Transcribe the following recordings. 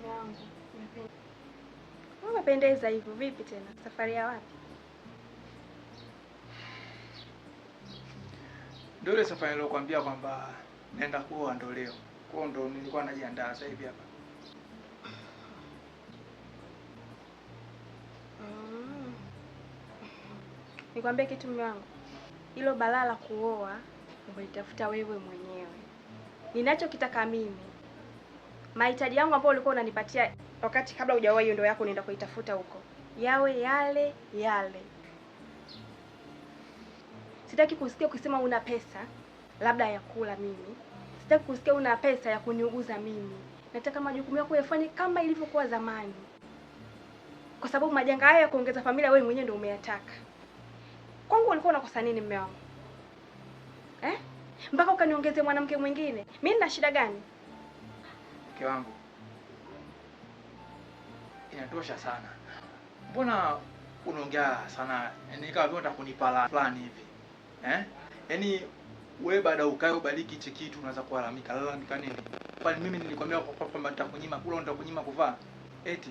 Yangu. Umependeza hivyo vipi tena? Safari ya wapi? Ndio ile safari niliyokuambia kwamba naenda kuoa ndo leo. Kwa ndo nilikuwa najiandaa sasa hivi hapa. Nikwambie kitu mume wangu. Hilo balaa la kuoa umelitafuta wewe mwenyewe. Ninachokitaka mimi, mahitaji yangu ambayo ulikuwa unanipatia wakati kabla hujaoa hiyo ndio yako unaenda kuitafuta huko, yawe yale yale. Sitaki kusikia ukisema una pesa labda ya kula mimi. Sitaki kusikia una pesa ya kuniuguza mimi. Nataka majukumu yako yafanye kama ilivyokuwa zamani. Kwa sababu majanga haya ya kuongeza familia wewe mwenyewe ndio umeyataka. Kwangu ulikuwa unakosa nini mume wangu? Mpaka ukaniongezea mwanamke mwingine. Mimi nina shida gani? Mke wangu. Inatosha sana. Mbona unaongea sana? Yaani kama vile unataka kunipa fulani hivi. Yaani wewe baada ukae ubariki hichi kitu unaanza kulalamika. Lalamika nini? Kwani mimi nilikwambia kwamba nitakunyima kula, nitakunyima kuvaa? Eti.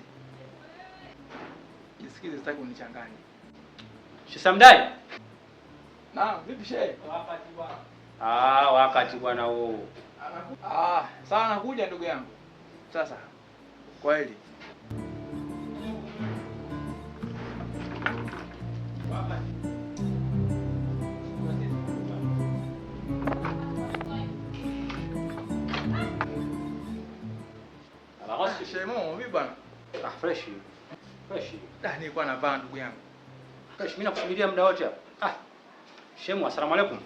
Jisikize, sitaki unichanganye. Shisamdai? Naam, vipi shehe? Wakati bwana. Wakati bwana huo. Sawa nakuja ndugu yangu. Sasa. Kweli. Shemo, vipi bwana? Fresh. Nilikuwa navaa ndugu yangu. Fresh, mimi nakusubiria muda wote hapa. Shemo, asalamu alaykum.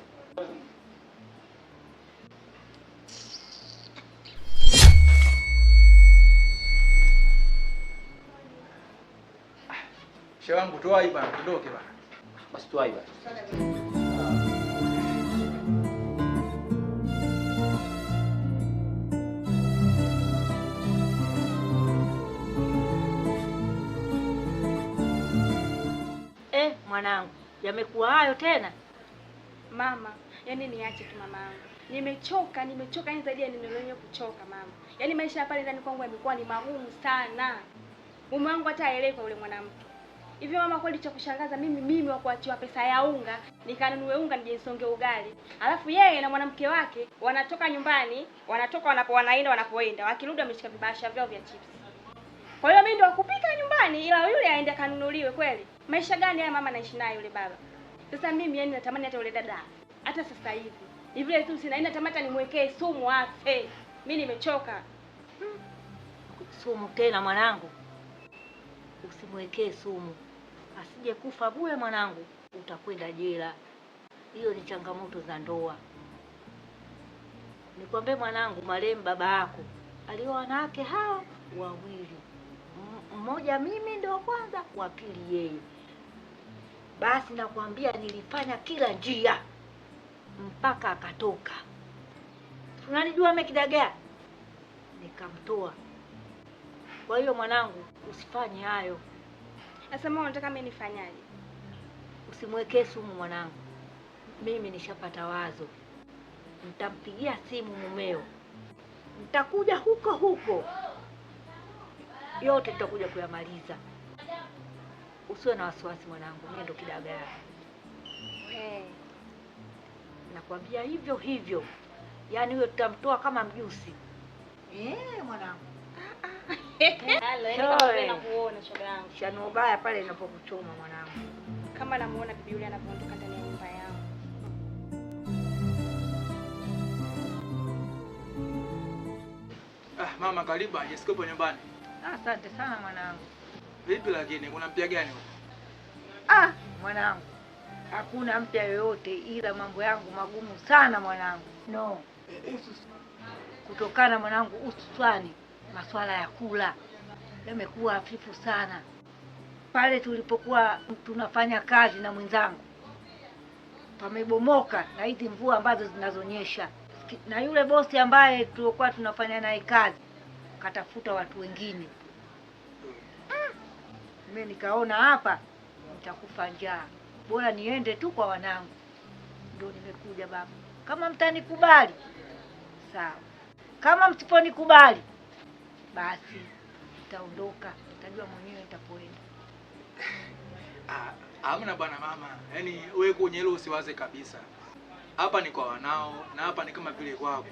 Shehe wangu toa hii bwana, tuondoke bwana. Basi toa hii bwana. Mwanangu, yamekuwa hayo tena? Mama, yaani niache tu mama yangu. Nimechoka yani zaidi ya nimelenye kuchoka mama. Yaani maisha hapa ndani kwangu yamekuwa ni magumu sana. Mume wangu hata haelewi kwa yule mwanamke. Hivyo mama, kweli cha kushangaza mimi wa kuachiwa pesa ya unga, nikanunue unga nijisonge ugali. Alafu yeye na mwanamke wake wanatoka nyumbani, wanapoenda, wakirudi wameshika vibasha vyao vya chips. Kwa hiyo mimi ndo kupika nyumbani ila yule aende kanunuliwe kweli. Maisha gani haya mama naishi naye yule baba? Sasa mimi yani natamani hata yule dada. Hata sasa hivi. Ni vile tu sina natamani hata nimwekee sumu afe. Mimi nimechoka. Sumu tena mwanangu. Usimwekee sumu. Asije kufa bure mwanangu. Utakwenda jela. Hiyo ni changamoto za ndoa. Nikwambie mwanangu, marehemu baba yako alioa wanawake hao wawili. Mmoja mimi ndio kwanza, wa pili yeye. Basi nakwambia nilifanya kila njia mpaka akatoka. Unanijua mimi kidagaa? Nikamtoa. Kwa hiyo mwanangu, usifanye hayo. Sasa mama, unataka mimi nifanyaje? Usimwekee sumu mwanangu. Mimi nishapata wazo. Nitampigia simu mumeo. Nitakuja huko. Yote tutakuja kuyamaliza. Usiwe na wasiwasi mwanangu, mimi ndo kidagaa. Nakwambia hivyo. Yaani huyo tutamtoa kama mjusi. Mwanangu. Nakuona shoga yangu. Shano baya pale inapokuchoma mwanangu. Kama namuona bibi yule anapoondoka ndani ya nyumba yao. Mama karibu, ajisikie nyumbani. Asante sana mwanangu. Vipi lakini kuna mpya gani? Mwanangu. Hakuna mpya yoyote ila mambo yangu magumu sana mwanangu. No. Kutokana mwanangu hususani masuala ya kula yamekuwa hafifu sana. Pale tulipokuwa tunafanya kazi na mwenzangu pamebomoka na hizi mvua ambazo zinazonyesha. Na yule bosi ambaye tulikuwa tunafanya naye kazi katafuta watu wengine. Mimi nikaona hapa nitakufa njaa. Bora niende tu kwa wanangu. Ndio nimekuja baba. Kama mtanikubali, sawa. Kama msiponikubali, basi nitaondoka, nitajua mwenyewe nitapoenda. Hamna bwana mama. Yaani wewe kwenye hilo usiwaze kabisa. Hapa ni kwa wanao na hapa ni kama vile kwako.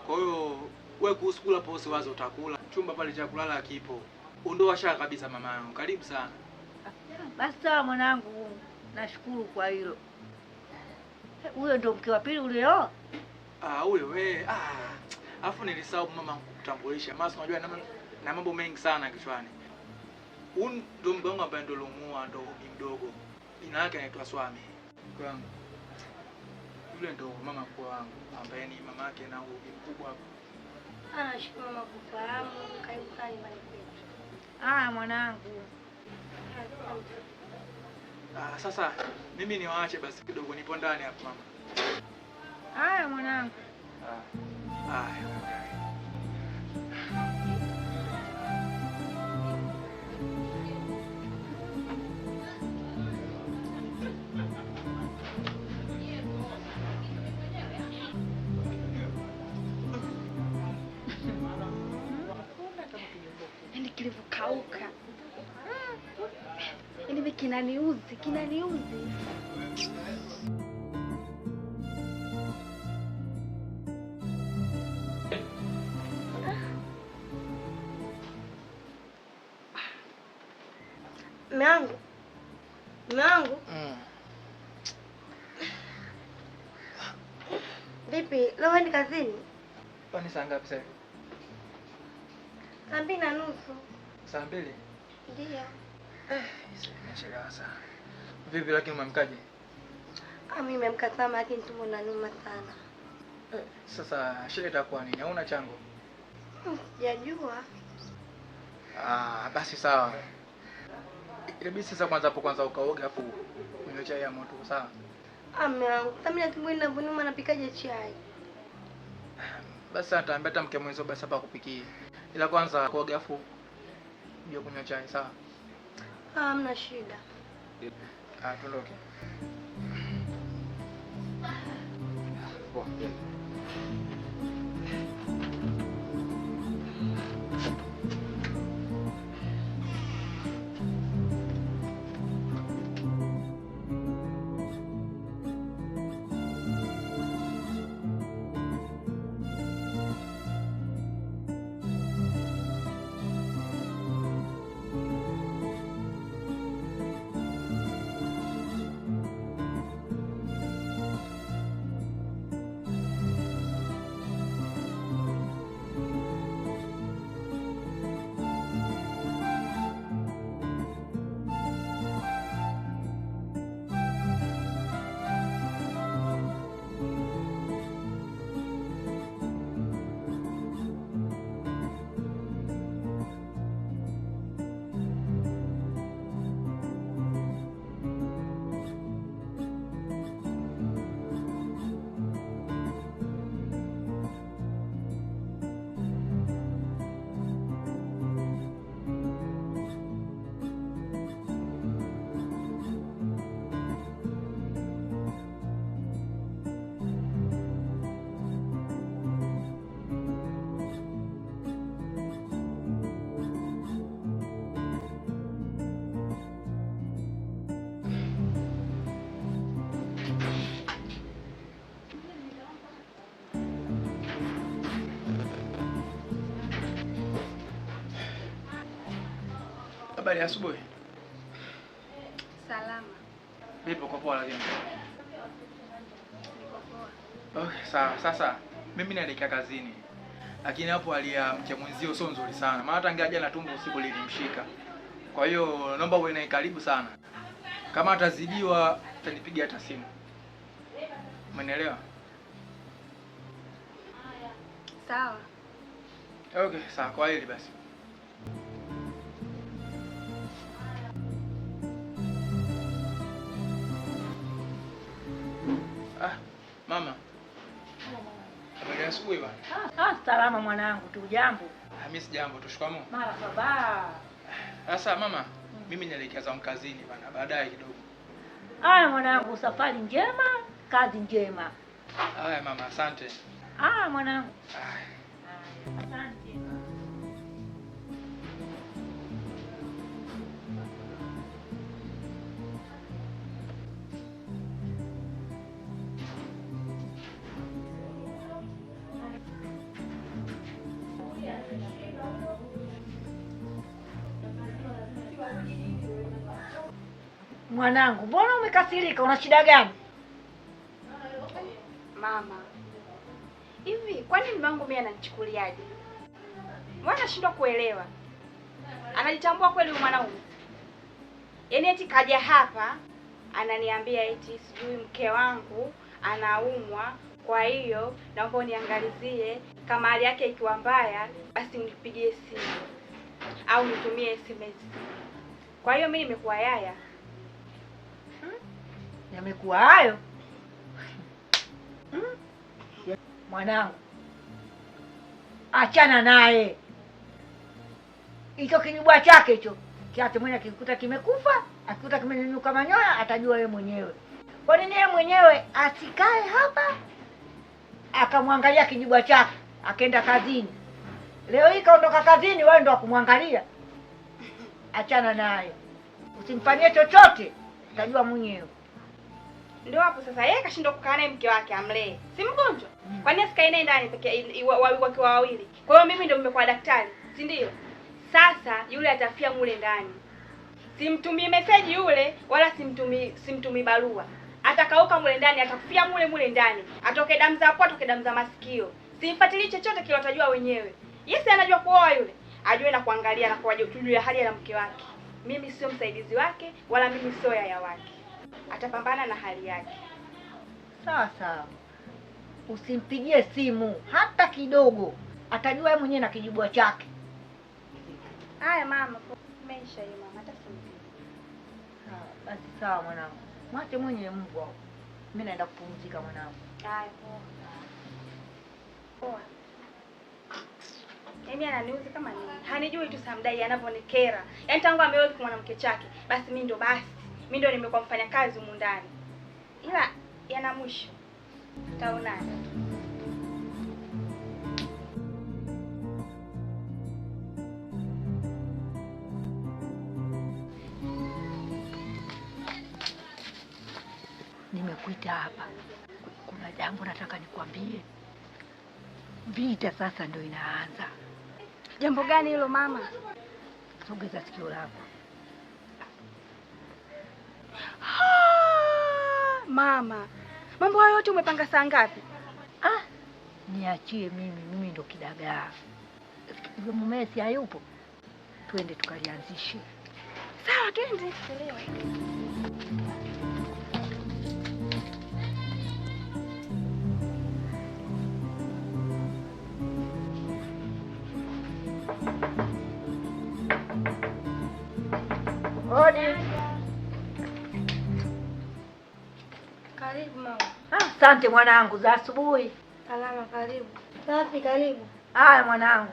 Kwa hiyo wewe kuhusu kula po usiwaze, utakula. Chumba pale cha kulala kipo. Ondoa shaka kabisa mama yangu. Karibu sana. Basi sawa mwanangu. Nashukuru kwa hilo. Huyo ndo mke wa pili ulioa? Huyo wewe. Alafu nilisahau mama kukutambulisha. Maana unajua na mambo mengi sana kichwani. Huyu ndo mke wangu ambaye ndo lomuoa, ndo mdogo. Jina lake anaitwa Swami. Kwangu. Yule ndo mama kwa wangu ambaye ni mama yake na huyu mkubwa hapa. Nashukuru mama kufahamu. Karibu sana nyumbani kwetu. Mwanangu. Sasa mimi niwaache basi kidogo, nipo ndani hapa mama. Mwanangu. Yaani kilivyokauka. Yaani mimi kinaniuzi. Mume wangu. Vipi? Leo wewe kazini? Kwani saa ngapi sasa? 2:30. Saa 2? Ndio. Nimechelewa sana. Vipi lakini umemkaje? Mimi nimemka sana lakini tumbo linaniuma sana. Sasa shida itakuwa nini? Hauna chango? Sijajua. Basi sawa. Ilibidi sasa kwanza ukaoge hapo unywe chai ya moto, sawa? Mume wangu, mimi na tumbo linaniuma, napikaje chai? Basi ataambia hata mke mwenzo basi hapa kupikie. Ila kwanza kuoga afu ndio kunywa chai, sawa? Hamna shida. Tuondoke. Habari ya asubuhi. Salama. Vipi uko poa lakini? Niko poa. Okay, sawa. Sasa mimi naelekea kazini. Lakini hapo hali ya mke mwenzio sio nzuri sana. Maana hata ingawa jana tumbo usiku lilimshika. Kwa hiyo naomba uwe naye karibu sana. Kama atazidiwa utanipigia hata simu. Umeelewa? Sawa. Okay, sawa. Kwa hili basi. Mama. Habari ya asubuhi bwana. Salama mwanangu, tu jambo. Mimi si jambo, tushikamoo. Marhaba. Sasa mama, mimi naelekea zangu kazini bwana, baadaye kidogo. Mwanangu, safari njema, kazi njema. Haya mama, asante. Mwanangu. Haya. Asante. Mwanangu, mbona umekasirika? Una shida gani? Mama, hivi kwani mume wangu mimi ananichukuliaje? Mbona nashindwa kuelewa? Anajitambua kweli huyu mwanaume? Yaani eti kaja hapa ananiambia eti sijui mke wangu anaumwa, kwa hiyo naomba uniangalizie, kama hali yake ikiwa mbaya basi unipigie simu au nitumie SMS. Kwa hiyo mimi nimekuwa yaya. Yamekuwa hayo? Mwanangu, achana naye. Hicho kinyubwa chake hicho. Kiate mwenye akikuta kimekufa, akikuta kimenyunyuka manyoya, atajua yeye mwenyewe. Kwa nini yeye mwenyewe asikae hapa akamwangalia kinyubwa chake, akaenda kazini? Leo hii kaondoka kazini, wewe ndo akumwangalia. Achana naye. Usimfanyie chochote, utajua mwenyewe. Ndio hapo sasa yeye kashindwa kukaa naye mke wake amlee. Si mgonjwa? Kwa nini asikae naye ndani pekee wakiwa wawili? Kwa hiyo mimi ndio nimekuwa daktari, si ndio? Sasa yule atafia mule ndani. Simtumii message yule wala simtumii barua. Atakauka mule ndani, atakufia mule ndani. Atoke damu za hapo, atoke damu za masikio. Simfuatilii chochote kile, utajua wenyewe. Yes, anajua kuoa yule. Ajue na kuangalia na kujua hali ya mke wake. Mimi sio msaidizi wake wala mimi sio yaya wake. Atapambana na hali yake. Sawa sawa. Usimpigie simu hata kidogo. Atajua yeye mwenyewe na kijibwa chake. Haya mama, maisha hiyo mama, hata simpige. Sawa, basi sawa mwanangu. Mwache mwenye mbwa. Mimi naenda kupumzika mwanangu. Haya, poa. Yaani ananiuzi kama nini? Hanijui tu Samdai anavyonikera. Yaani tangu ameoa kwa mwanamke chake, basi mimi ndo mimi ndo nimekuwa mfanya kazi humu ndani. Ila yana mwisho. Tutaonana. Nimekuita hapa. Kuna jambo nataka nikwambie. Vita sasa ndio inaanza. Jambo gani hilo mama? Sogeza sikio lako. Mama, mambo hayo yote umepanga saa ngapi? Niachie mimi ndo kidagaa. Mume si hayupo. Twende tukalianzishe. Sawa, twende. Hodi. Karibu mama. Asante mwanangu, za asubuhi. Salama, karibu. Safi, karibu. Haya mwanangu.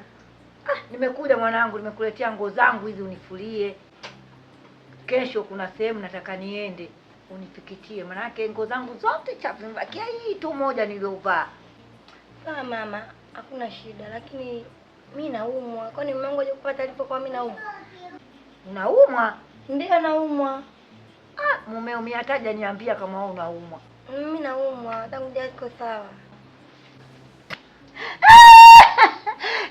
Nimekuja mwanangu, nimekuletea nguo zangu hizi unifulie. Kesho kuna sehemu nataka niende, unipikitie. Maana yake nguo zangu zote chafu, nimebakia hii tu moja niliyovaa. Sawa mama, hakuna shida, lakini mimi naumwa. Kwani mume wangu aje kupata taarifa kwa mimi naumwa? Unaumwa? Ndio naumwa. Mumeo mimi hataja niambia kama wewe unaumwa. Mimi naumwa, tangu jana siko sawa.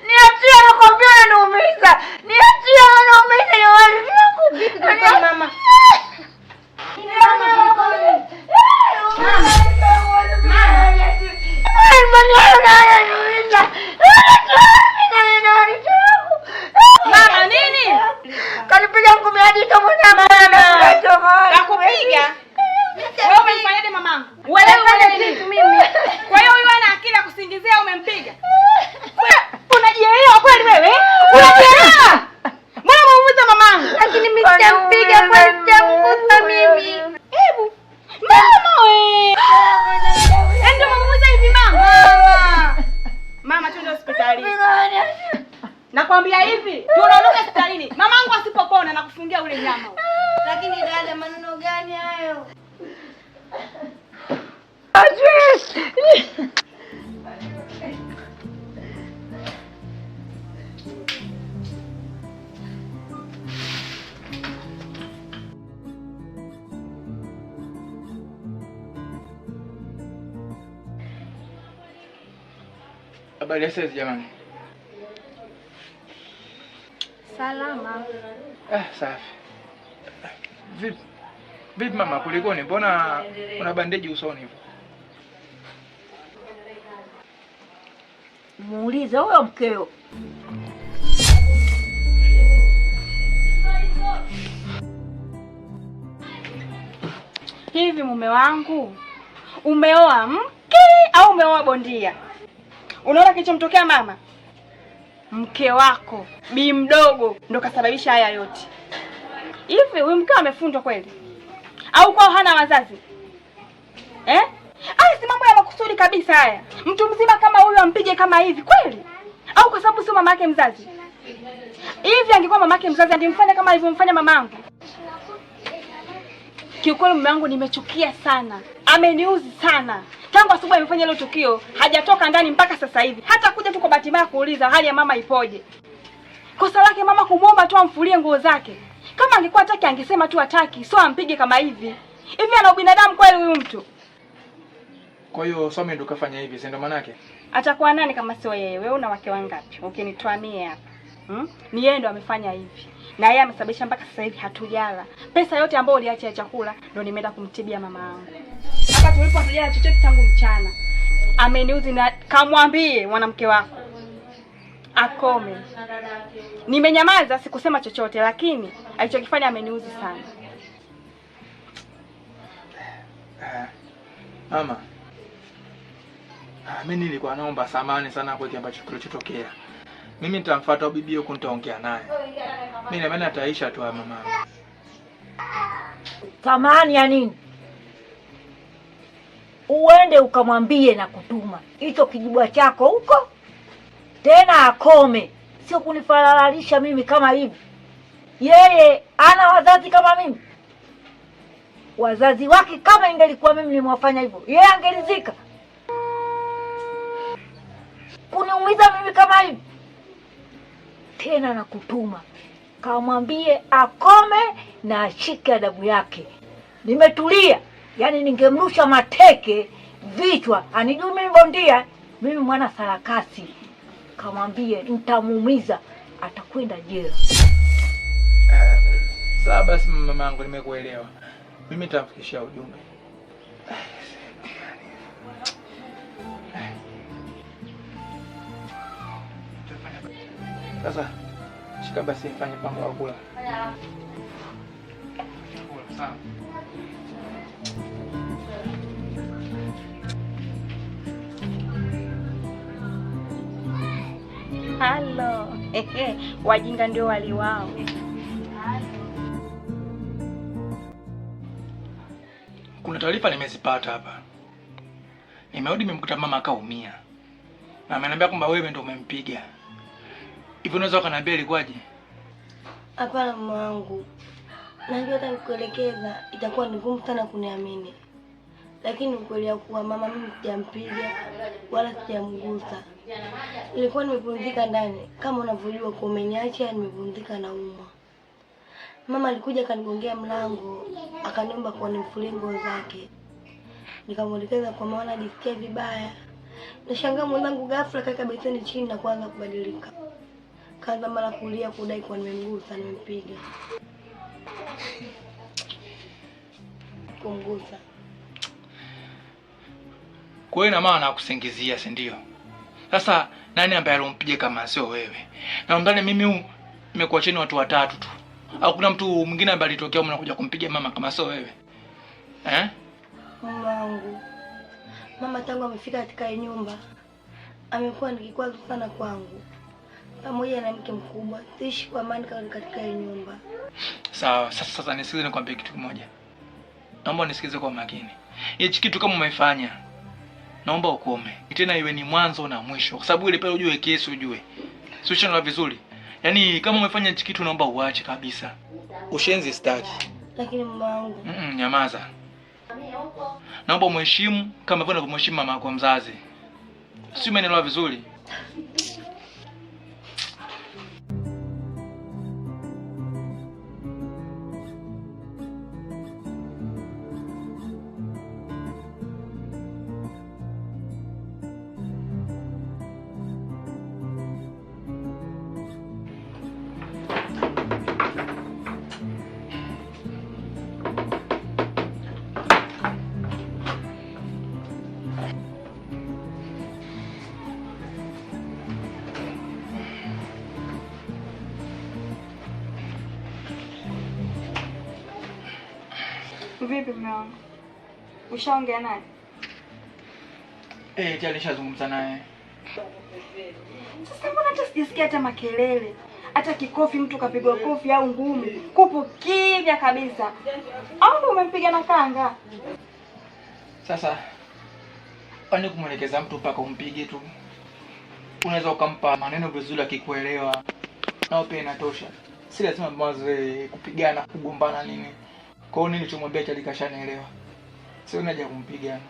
Niachie nakwambia unaniumiza. Niachie unaniumiza ni wewe wangu. Vipi kwa mama? Mama nini? Kanipiga ngumi hadi tomo na mama. Kakupiga? Wewe umemfanyaje mamangu? Wewe nini mimi? Kwa hiyo huyu ana akili ya kusingizia umempiga? Unajielewa kweli wewe? Unajielewa? Mbona umemuumiza mamangu? Lakini mimi sijampiga, kwa sijamkuta mimi. Hebu. Mama wewe. Ndio umemuumiza hivi mama? Mama twende hospitali. Nakwambia hivi, tunaondoka hospitalini. Mamangu asipopona na kufungia ule nyama. Lakini dada, maneno gani hayo? Habari ya sasa jamani. Salama. Safi. Vipi mama, kulikoni? Mbona una bandeji usoni hivyo? Muulize huyo mkeo. Hivi mume wangu, umeoa mke au umeoa bondia? Unaona kilichomtokea mama? Mke wako bi mdogo ndo kasababisha haya yote. Hivi huyu mke amefundwa kweli? Au kwao hana wazazi? Si mambo ya makusudi kabisa haya. Mtu mzima kama huyu ampige kama hivi kweli? Au kwa sababu sio mama yake mzazi? Hivi angekuwa mama yake mzazi angemfanya kama alivyomfanya mamangu? Kiukweli mume wangu nimechukia sana. Ameniuzi sana. Tangu asubuhi amefanya ile tukio, hajatoka ndani mpaka sasa hivi. Hata kuja tu kwa bahati mbaya kuuliza hali ya mama ipoje. Kosa lake mama kumuomba tu amfulie nguo zake. Kama angekuwa hataki angesema tu hataki, sio ampige kama hivi. Hivi ana ubinadamu kweli huyu mtu? Kwa hiyo Some ndo kafanya hivi, si ndo maana yake? Atakuwa nani kama sio yeye? Wewe una wake wangapi? Ukinitoa mie hapa. Ni yeye ndo amefanya hivi. Na yeye amesababisha mpaka sasa hivi hatujala. Pesa yote ambayo uliacha ya chakula ndo nimeenda kumtibia mama yangu. Hapa tulipo hatujala chochote tangu mchana. Ameniuzi na kamwambie mwanamke wako akome. Nimenyamaza sikusema chochote, lakini alichokifanya ameniuzi sana. Mama. Mimi nilikuwa naomba samahani sana kwa kile ambacho kilichotokea. Mimi nitamfuata bibi huko nitaongea naye. Mimi na maana ataisha tu mama. Samahani ya nini? Uende ukamwambie na kutuma hicho kijibwa chako huko. Tena akome. Sio kunifaralisha mimi kama hivi. Yeye ana wazazi kama mimi. Wazazi wake kama ingelikuwa mimi nimewafanya hivyo, yeye angelizika. Kuniumiza mimi kama hivi. Tena na kutuma. Kamwambie akome na ashike adabu yake. Nimetulia. Yaani ningemrusha mateke vichwa. Anijui mimi bondia, mimi mwana sarakasi. Kamwambie nitamuumiza, atakwenda jela. Sawa basi mama yangu, nimekuelewa. Mimi nitamfikishia ujumbe. Sasa shika basi fanye pango la kula. Sawa. Halo. Wajinga ndio wali wao. Kuna taarifa nimezipata hapa. Nimerudi nimemkuta mama akaumia. Na ameniambia kwamba wewe ndio umempiga. Hivyo unaweza ukaniambia ilikuwaje? Hapana mama wangu. Najua hata nikuelekeza itakuwa ni ngumu sana kuniamini. Lakini ukweli ya kuwa mama mimi sijampiga wala sijamgusa. Nilikuwa nimepumzika ndani. Kama unavyojua kwa umeniacha nimepumzika na umma. Mama alikuja akanigongea mlango, akaniomba kwa nimfulie nguo zake. Nikamwelekeza kwa maana ajisikia vibaya. Nashangaa mwanangu ghafla kaka beseni chini na kuanza kubadilika. Kaanza mara kulia kudai kwa nimemgusa, nimempiga. Kumgusa. Kwa hiyo na maana anakusingizia, si ndio? Sasa nani ambaye alompiga kama sio wewe? Na ndani mimi nimekuwa chini watu watatu tu. Au kuna mtu mwingine ambaye alitokea mnakuja kumpiga mama kama sio wewe? Mamangu. Mama tangu amefika katika nyumba amekuwa nikikwazo sana kwangu. Pamoja na mke mkubwa, siishi kwa amani katika nyumba. Sawa, sasa nisikize nikwambie kitu kimoja. Naomba nisikize kwa makini. Hichi kitu kama umefanya, naomba ukome. Tena iwe ni mwanzo na mwisho. Kwa sababu ile pale ujue kesi ujue. Si ushanaelewa vizuri? Yaani kama umefanya hichi kitu naomba uache kabisa. Ushenzi staki. Lakini mama wangu. Nyamaza. Naomba umheshimu kama vile unavyomheshimu mama yako mzazi. Si umeelewa vizuri? Vipi mume wangu? Ushaongea naye? Tayari nishazungumza naye. Sasa mbona hata sijasikia hata makelele? Hata kikofi mtu kapigwa kofi au ngumi. Kupo kimya kabisa. Au ndio umempiga na kanga? Sasa kwani kumwelekeza mtu mpaka umpige tu? Unaweza ukampa maneno vizuri akikuelewa. Nao pia inatosha. Si lazima mwanze kupigana, kugombana nini. Kwa hiyo nilichomwambia Charlie kashanielewa. Sio unaja kumpigana.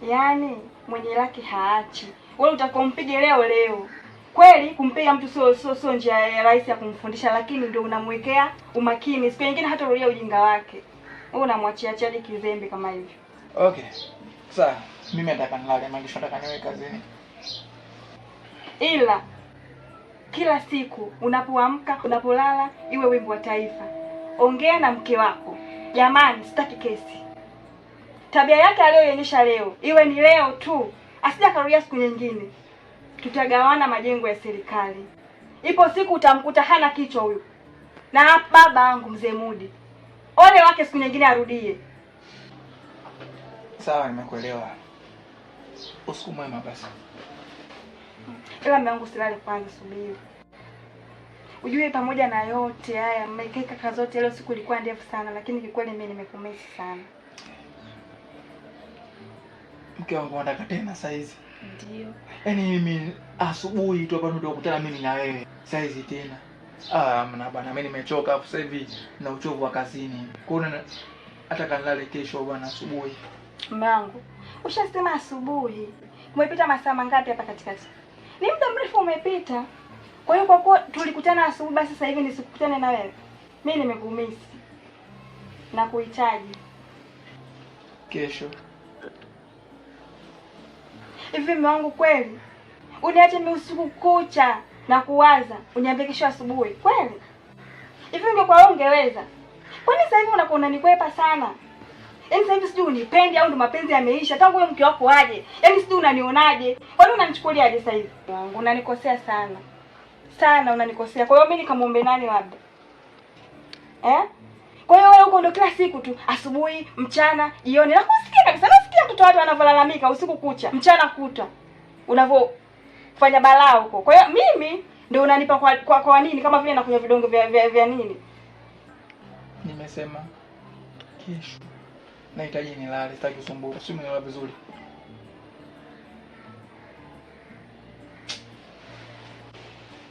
Yaani mwenye laki haachi. Wewe utakompige leo. Kweli kumpiga mtu sio njia ya rahisi ya kumfundisha, lakini ndio unamwekea umakini. Siku nyingine hata rudia ujinga wake. Wewe unamwachia Charlie kizembe kama hivyo. Okay. Sasa mimi nataka nilale, maana nataka niwe kazini. Ila kila siku unapoamka, unapolala, iwe wimbo wa taifa. Ongea na mke wako. Jamani, sitaki kesi. Tabia yake aliyoonyesha leo, iwe ni leo tu. Asija karudia siku nyingine. Tutagawana majengo ya serikali. Ipo siku utamkuta hana kichwa huyu. Na baba yangu mzee Mudi. Ole wake siku nyingine arudie. Sawa, nimekuelewa. Usiku mwema basi. Ila mume wangu silale kwanza, subiri. Ujue pamoja na yote haya, mmekeka kazi zote leo, siku ilikuwa ndefu sana, lakini kikweli mimi nimekumisi sana. Mke wangu anataka tena saizi. Ndio. Yaani mimi asubuhi tu hapa ndio kukutana mimi na wewe. Saizi tena. Mna bwana, mimi nimechoka hapo sasa hivi na uchovu wa kazini. Kwa hiyo hata kanilale kesho bwana asubuhi. Mume wangu, ushasema asubuhi. Umepita masaa mangapi hapa katikati? Ni muda mrefu umepita. Kwa hiyo kwa kuwa tulikutana asubuhi, basi sasa hivi nisikutane na wewe. Mimi nimekumisi. Na kuhitaji. Kesho. Hivi mume wangu kweli? Uniache mimi usiku kucha na kuwaza, uniambie kesho asubuhi. Kweli? Hivi ungekuwa wewe ungeweza? Kwani sasa hivi unakuwa unanikwepa sana? Yaani sasa hivi sijui unipendi au ndo mapenzi yameisha tangu wewe mke wako aje. Yaani sijui unanionaje? Kwani unanichukuliaje sasa hivi? Wangu unanikosea sana. Sana unanikosea. Kwa hiyo mimi nikamwombe nani labda? Kwa hiyo wewe uko ndo kila siku tu asubuhi, mchana, jioni. Na kusikia kabisa, nasikia mtoto watu wanavolalamika usiku kucha, mchana kuta. Unavofanya balaa huko. Kwa hiyo mimi ndio unanipa kwa nini kama vile nakunywa vidongo vya nini? Nimesema kesho. Nahitaji nilale, sitaki usumbufu. Sio nilala vizuri.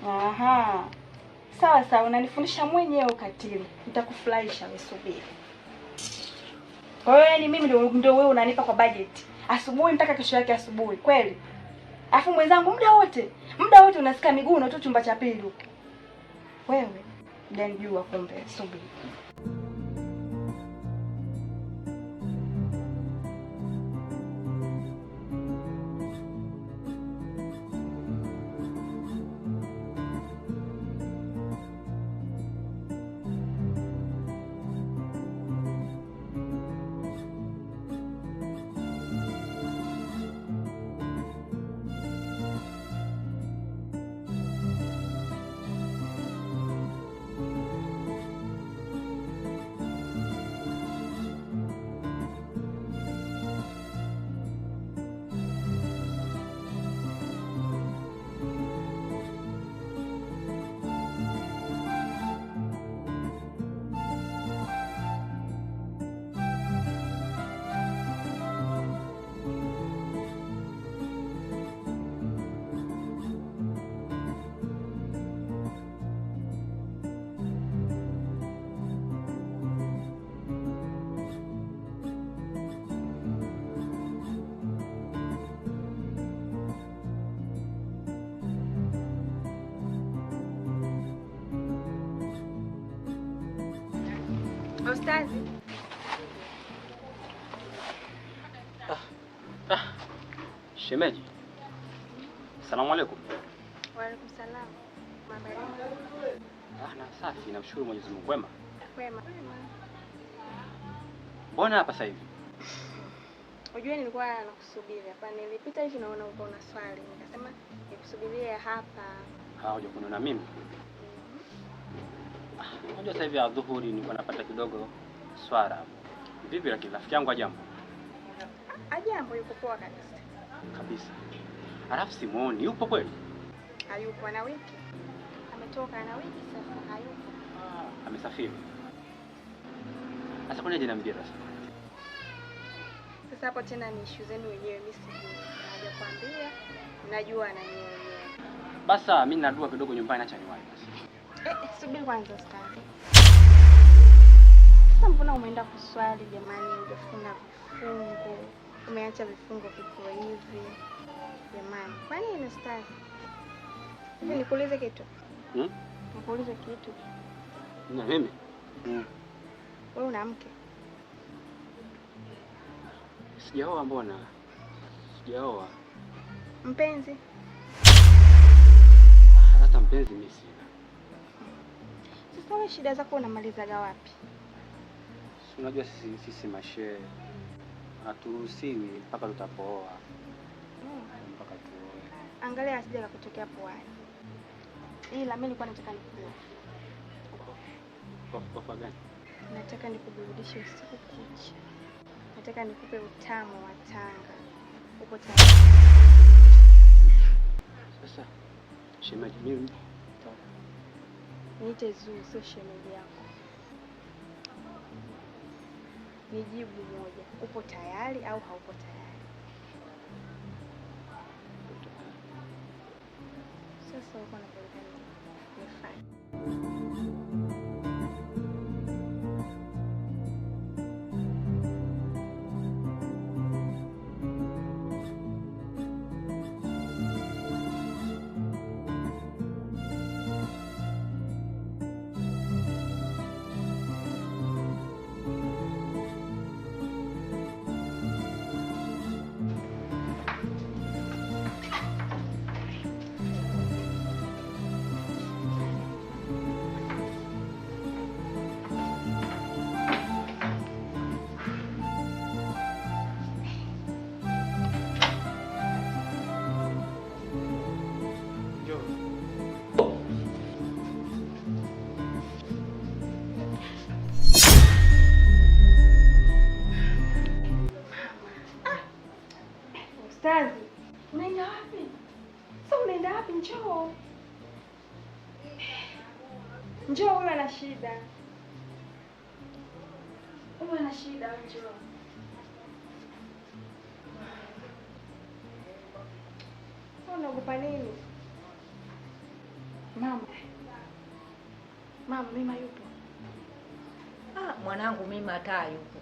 Aha. Sawa, unanifundisha mwenyewe ukatili. Nitakufurahisha, wewe subiri. Kwa hiyo yani mimi ndio wewe unanipa kwa budget. Asubuhi mpaka kesho yake asubuhi, kweli? Alafu mwenzangu muda wote unasikia miguu na tu chumba cha pili huko. Wewe ndio kumbe, subiri. Ustazi. Shemeji. Asalamu alaykum. Wa alaykum salaam. Mama. Na safi, namshukuru Mwenyezi Mungu. Kwema? Kwema. Mbona hapa sasa hivi? Unajua nilikuwa nakusubiri hapa. Nilipita hivi naona uko na swali. Nikasema nikusubirie hapa. Hoja kuniona mimi. Unajua sasa hivi adhuhuri nilikuwa napata kidogo swara. Vipi lakini rafiki yangu Ajambo? Ajambo yuko poa kabisa. Kabisa. Alafu simuoni, yupo kweli? Hayupo, ana wiki. Ametoka ana wiki sasa, hayupo. Amesafiri. Sasa kuna jina mpira sasa. Sasa hapo tena ni issue zenu wenyewe, mimi sijui. Hajakwambia, najua na yeye wenyewe. Basa mimi nadua kidogo nyumbani, acha niwahi basi. Subiri kwanza ustadi. Sasa mbona umeenda kuswali jamani, hujafunga vifungo? Umeacha vifungo vipo hivi. Jamani, kwa nini ustadi? Hivi nikuulize kitu? Nikuulize kitu. Na mimi? Wewe una mke? Sijaoa mbona? Sijaoa. Mpenzi? Hata mpenzi mimi sina. Sasa wewe shida zako unamalizaga wapi? Unajua sisi mashehe haturuhusiwi mpaka tutapooa. Mpaka tuoe. Angalia asije kutokea puani. Ila mimi nilikuwa nataka nikuoe. Kwa gani? Nataka nikuburudishe usiku kucha. Nataka nikupe utamu wa Tanga. Uko tayari? Sasa shemeji mimi niite Zuu, sio shemeji yako. Nijibu moja. Upo tayari au haupo tayari? Sasa uko na programu. Nifanye. Ustazi, unaenda wapi? Sasa unaenda wapi? Njoo. Njoo, huyu ana shida. Huyu ana shida, njoo. Unaogopa nini? Mama, Mima yupo? Mwanangu Mima hata yupo.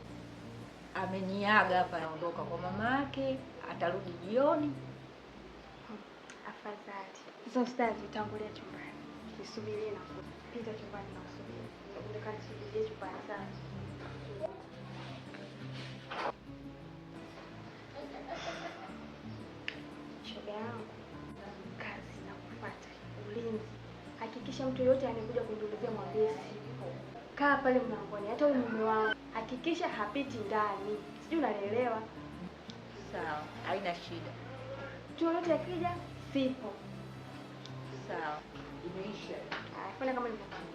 Ameniaga hapa, anaondoka kwa mama yake, atarudi jioni. Afadhali. Sasa ustazi, tangulia chumbani. Nisubirie na kupita chumbani na kusubiri. Ndio kanisubirie chumbani sana. Shoga yangu, kazi na kufuata ulinzi. Hakikisha mtu yote anayekuja kuniulizia mwambie sipo. Kaa pale mlangoni, hata huyu mume wangu. Hakikisha hapiti ndani. Sijui unanielewa? Sawa, haina shida. Mtu yote akija sipo. Sawa, imeisha. Fanya kama nilivyokuambia.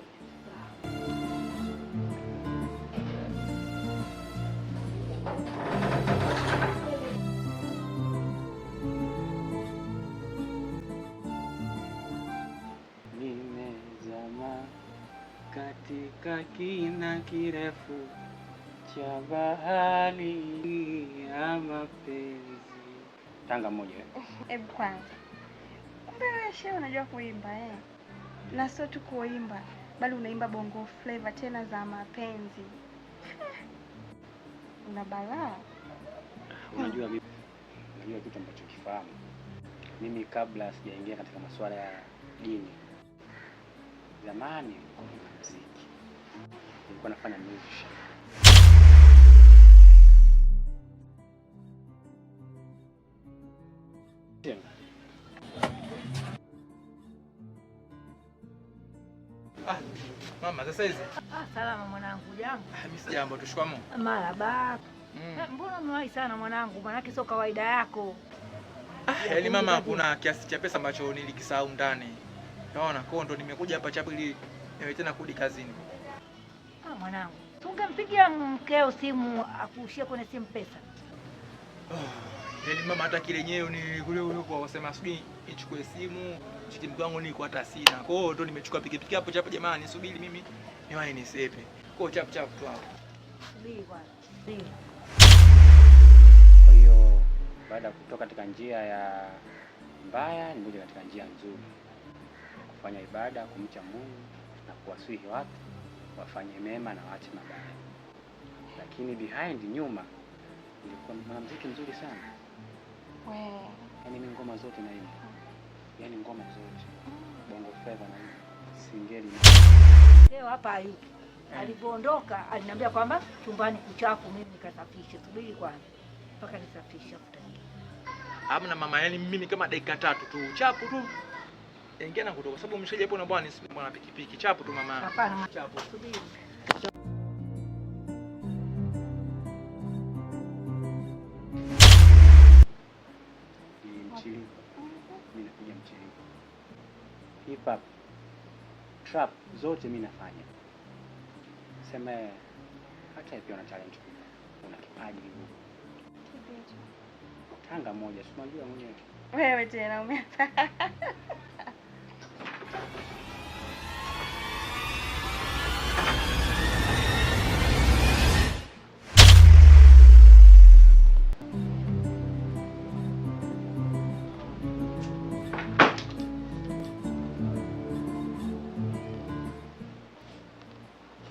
Nimezama katika kina kirefu cha bahari ya mapenzi. Tanga moja. Hebu kwanza. Kumbe wewe shehe unajua kuimba Na sio tu kuimba, bali unaimba bongo flavor tena za mapenzi. Una balaa. Unajua kitu ambacho kifahamu. Mimi kabla sijaingia katika masuala ya dini, zamani nilikuwa na muziki. Nilikuwa nafanya music. Mama, sasa hizi? Salama mwanangu, jambo? Mimi si jambo, tushikamoo. Marhaba. Mbona umewahi sana mwanangu? Maana sio kawaida yako. Yaani mama, kuna kiasi cha pesa ambacho nilikisahau ndani. Unaona, kwa ndo nimekuja hapa chapo ili niwe tena kurudi kazini. Mwanangu, Tungempigia mkeo simu akushie kwenye simu pesa. Yaani mama hata kile nyewe ni kule kwa wasema sijui nichukue simu, mke wangu niko hata sina. Kwa hiyo ndo nimechukua pikipiki hapo chapa, jamani subiri mimi niwahi nisepe. Kwa hiyo chap tu hapo. Subiri bwana. Subiri. Kwa hiyo baada ya kutoka katika njia ya mbaya nikuja katika njia nzuri. Kufanya ibada, kumcha Mungu na kuwasihi watu wafanye mema na waache mabaya. Lakini behind nyuma ilikuwa mwanamuziki mzuri sana. Yaani mimi ngoma zote naimba. Yaani ngoma zote. Bongo flava na singeli. Leo hapa hayupo. Alipoondoka aliniambia kwamba chumbani kuchafu, mimi nikasafisha. Subiri kwanza mpaka nisafishe kutakia. Hamna mama, yani mimi kama dakika 3 tu chapu tu. Ingia na kutoka sababu mshaje hapo na bwana nisipe bwana pikipiki. Chapu tu mama. Hapana, chapu. Subiri. Mchili. Mimi napiga mchili. Hip hop, trap zote mimi nafanya. Sema hata pia una challenge kubwa. Una kipaji hivyo. Tanga moja, si unajua mwenyewe. Wewe tena umeanza.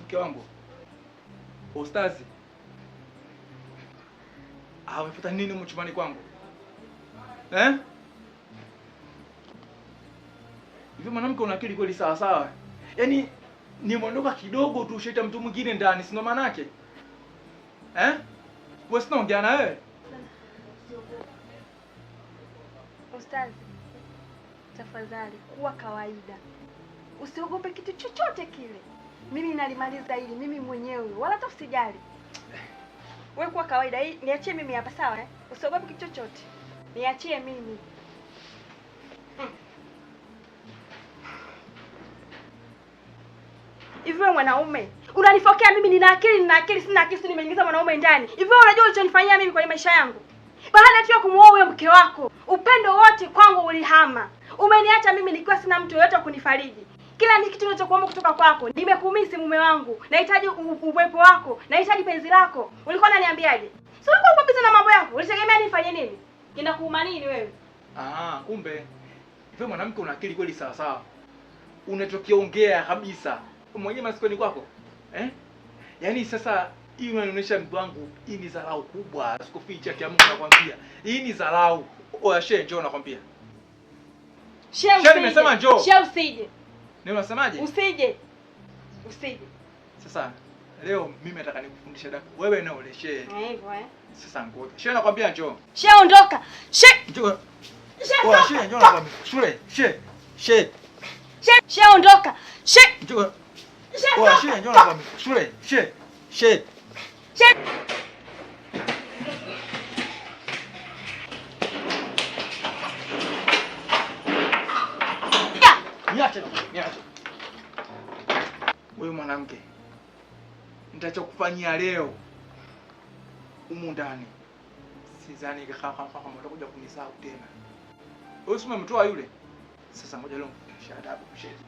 Mke wangu. Ustazi. Umefuata nini huko chumbani kwangu? Hivi mwanamke una akili kweli sawa sawa? Yaani nimeondoka kidogo tu ushaita mtu mwingine ndani, sio maana yake? Wewe sina ongea na wewe? Ustazi, tafadhali kuwa kawaida. Usiogope kitu chochote kile. Mimi nalimaliza hili mimi mwenyewe, wala hata usijali. Wewe kuwa kawaida, hii niachie mimi hapa sawa Usiogope kitu chochote. Niachie mimi. Hivi wewe mwanaume, unanifokea mimi nina akili, sina akili, nimeingiza mwanaume ndani. Hivi wewe unajua ulichonifanyia mimi kwenye maisha yangu? Baada tu ya kumuoa huyo mke wako, upendo wote kwangu ulihama. Umeniacha mimi nikiwa sina mtu yoyote kunifariji. Kila kitu nilichokuomba kutoka kwako, nimekumisi mume wangu. Nahitaji uwepo wako, nahitaji penzi lako. Ulikuwa unaniambiaje? Si ulikuwa uko busy na mambo yako? Ulitegemea nifanye nini? Inakuuma nini wewe? Kumbe. Hivi mwanamke una akili kweli sawa sawa. Unachokiongea kabisa. Mwenyewe masikoni kwako. Yaani sasa hii unanionyesha mtu wangu, hii ni dharau kubwa. Sikuficha kia Mungu nakwambia. Hii ni dharau. Oya shehe njoo nakwambia. Shehe nimesema njoo. Shehe usije. Ni unasemaje? Usije. Sasa leo mimi nataka nikufundishe dada. Wewe na ule shehe. Hivyo Sasa ngoja. Shehe nakwambia njoo. Shehe ondoka. Shehe. Njoo. Shehe njoo nakwambia. Shule. Shehe. Shehe ondoka. Shehe. Njoo. Shehe njoo nakwambia. Shule. Shehe. Niache. Wewe mwanamke, nitachokufanyia leo humu ndani, sidhani kama utakuja kunisahau tena. Wewe sema mtoa yule. Sasa ngoja leo mfundishe adabu mshenzi.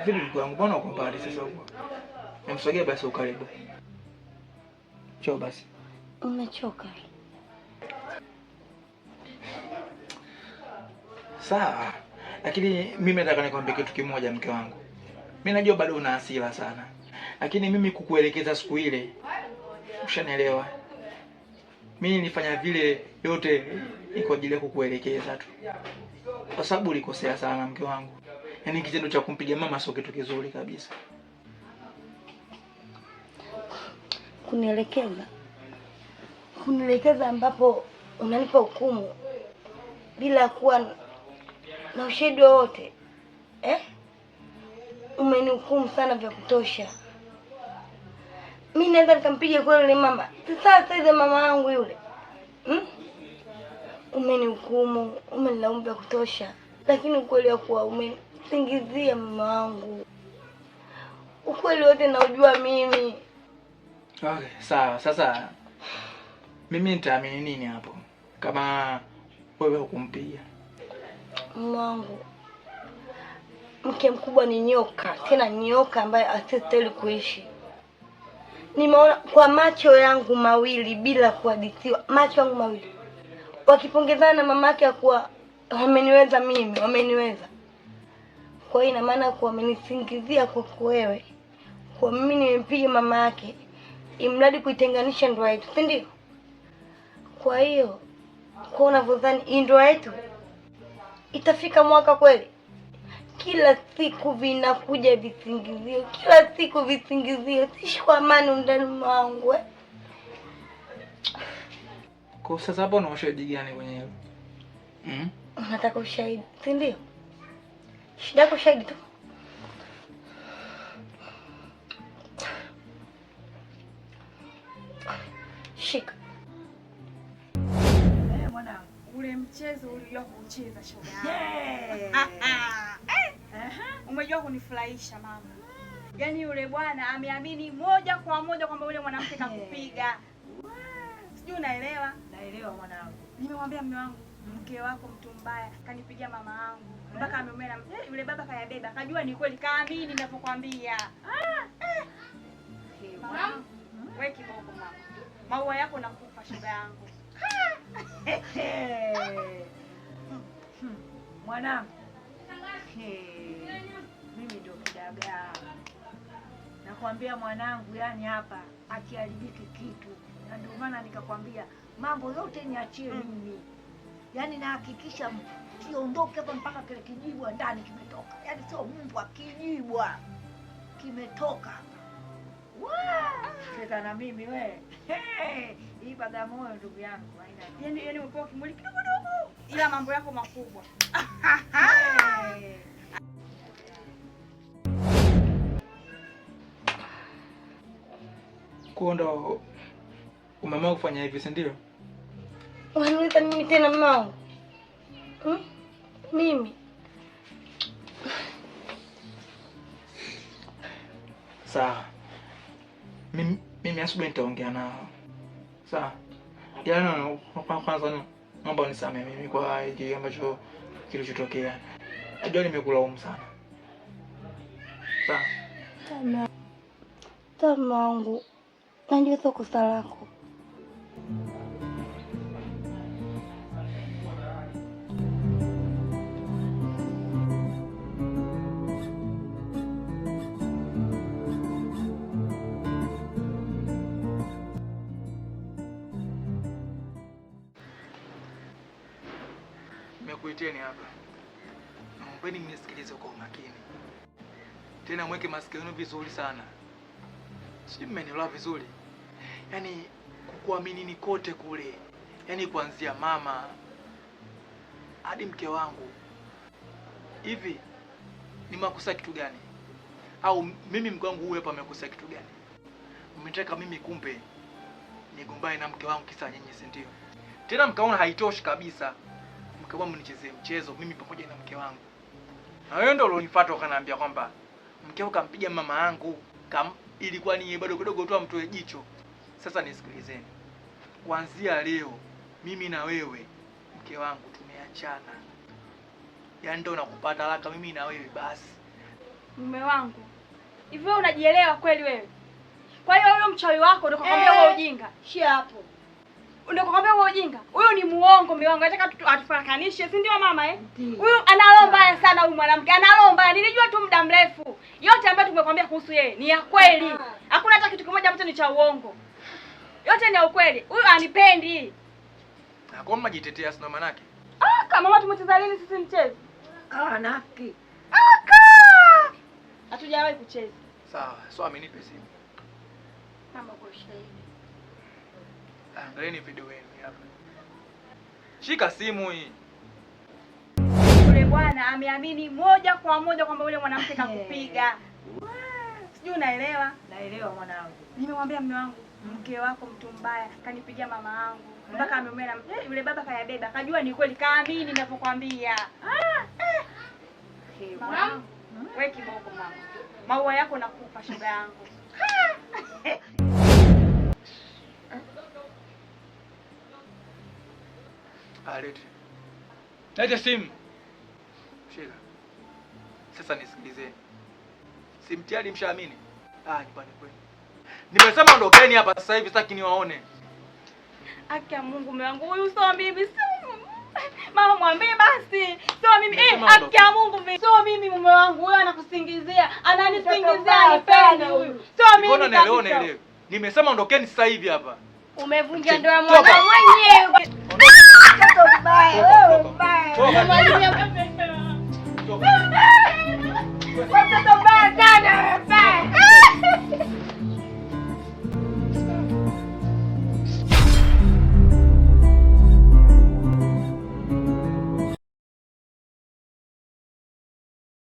Vipi ndugu yangu, mbona uko mbali sasa huko? Nimsogee basi ukaribu. Choo basi. Umechoka? Sawa. Lakini mimi nataka nikwambie kitu kimoja mke wangu. Mimi najua bado una hasira sana. Lakini mimi kukuelekeza siku ile, ushanielewa. Mimi nilifanya vile yote ni kwa ajili ya kukuelekeza tu. Kwa sababu ulikosea sana mke wangu. Yaani kitendo cha kumpiga mama sio kitu kizuri kabisa. Kunielekeza ambapo unanipa hukumu bila kuwa na ushahidi wowote. umenihukumu sana vya kutosha. Mimi naweza nikampiga kweli yule mama. Sasa hizo mama yangu yule. Umenihukumu, umenilaumu vya kutosha. Lakini ukweli wa kuwa umenisingizia mama wangu. Ukweli wote naujua mimi. Okay, sawa. Sasa mimi nitaamini nini hapo kama wewe hukumpiga? Mama wangu, mke mkubwa ni nyoka, tena nyoka ambaye asistahili kuishi. Nimeona kwa macho yangu mawili bila kuhadithiwa, macho yangu mawili wakipongezana na mamake kuwa wameniweza mimi, wameniweza. Kwa hiyo ina maana kuwa wamenisingizia kwa wewe, kwa mimi nimempiga mama yake imradi kuitenganisha ndoa yetu, si ndio? Kwa hiyo kwa unavyodhani ndoa yetu itafika mwaka kweli? Kila siku vinakuja visingizio, kila siku visingizio. Siishi kwa amani ndani mwangu. Kwa sasa hapo una ushahidi gani kwenye hilo? Unataka ushahidi, si ndio? Shida yako ushahidi tu. Shika. Mwanangu, ule mchezo ulijua kucheza shoga. Umejua kunifurahisha mama. Yaani yule bwana ameamini moja kwa moja kwamba yule mwanamke kakupiga. Sijui unaelewa? Naelewa mwanangu. Nimemwambia mume wangu, mke wako mtu mbaya, kanipigia mama yangu. Mpaka ameumena yule baba kayabeba. Kajua ni kweli, kaamini ninapokuambia. Mama, wewe kiboko mama. Maua yako nakupa shoga yangu. Mwanangu. Mimi ndio kidagaa. Nakwambia mwanangu, yani hapa akiharibiki kitu. Na ndio maana nikakwambia mambo yote niachie mimi. Yaani nahakikisha kiondoke hapa mpaka kile kijibwa ndani kimetoka. Yaani sio mbwa, kijibwa kimetoka. Cheza na mimi we. Hii Bagamoyo ndugu yangu haina. Yaani umepewa kimuli kidogo dogo. Ila mambo yako makubwa. Kwa ndo umeamua kufanya hivi, si ndio? Unaniita mimi tena mama? Mimi. Sawa. Mimi asubuhi nitaongea nao. Sawa. Yaani kwanza naomba unisamehe mimi kwa hiki ambacho kilichotokea. Najua nimekulaumu sana. Sawa. Tama wangu. Najua sio kosa lako. Nimekuiteni hapa. Naombeni mnisikilize kwa umakini. Tena mweke masikio yenu vizuri sana. Sijui mmenielewa vizuri. Yaani kukuamini ni kote kule. Yaani kuanzia mama hadi mke wangu. Hivi ni makosa kitu gani? Au mimi mke wangu huyu hapa amekosa kitu gani? Mmetaka mimi kumbe nigombane na mke wangu kisa nyinyi, si ndio? Tena mkaona haitoshi kabisa. Mkawa mnichezee mchezo mimi pamoja na mke wangu. Na wewe ndio ulonifuata ukaniambia kwamba mkeo kampiga mama yangu, ilikuwa ni bado kidogo tu amtoe jicho. Sasa nisikilizeni. Kuanzia leo mimi na wewe mke wangu tumeachana. Yaani ndio nakupata talaka mimi na wewe basi. Mume wangu. Hivi wewe unajielewa kweli wewe? Kwa hiyo huyo mchawi wako ndio kakwambia wewe ujinga. Shia hapo. Ndio kakwambia wewe ujinga. Huyo ni muongo mume wangu. Anataka atufarakanishe, si ndio mama Huyu ana mbaya sana huyu mwanamke. Ana mbaya. Nilijua tu muda mrefu. Yote ambayo tumekwambia kuhusu yeye ni ya kweli. Hakuna hata kitu kimoja ambacho ni cha uongo. Yote ni ya ukweli. Huyu anipendi. Na kwa majitetea sina maana yake. Kama watu tumecheza lini sisi mchezo? Naki. Hatujawahi kucheza. Sawa, so amenipe simu. Mama kwa shahidi. Angalieni video yenu hapa. Shika simu hii. Yule bwana ameamini moja kwa moja kwamba yule mwanamke kakupiga. Sijui unaelewa? Naelewa mwanangu. Nimemwambia mume wangu, mke wako mtu mbaya, kanipigia mama yangu. Mpaka ameumia na yule baba kayabeba. Kajua ni kweli, kaamini ninapokuambia. Mama, wewe kiboko mama. Maua yako nakupa shoga yangu. Lete simu. Shika. Sasa nisikilizeni. Si mtihani mshaamini? Nyumbani kwenu. Nimesema ondokeni hapa sasa hivi, sitaki niwaone. Haki ya Mungu mume wangu, huyu sio mimi. Mama mwambie basi. Sio mimi. Haki ya Mungu mimi. Sio mimi mume wangu. Huyo anakusingizia. Ananisingizia anipendi huyu. Sio mimi. Mbona naelewa. Nimesema ondokeni sasa hivi hapa. Umevunja ndoa mwana mwenyewe. Mtoto mbaya, wewe mbaya. Watoto mbaya sana.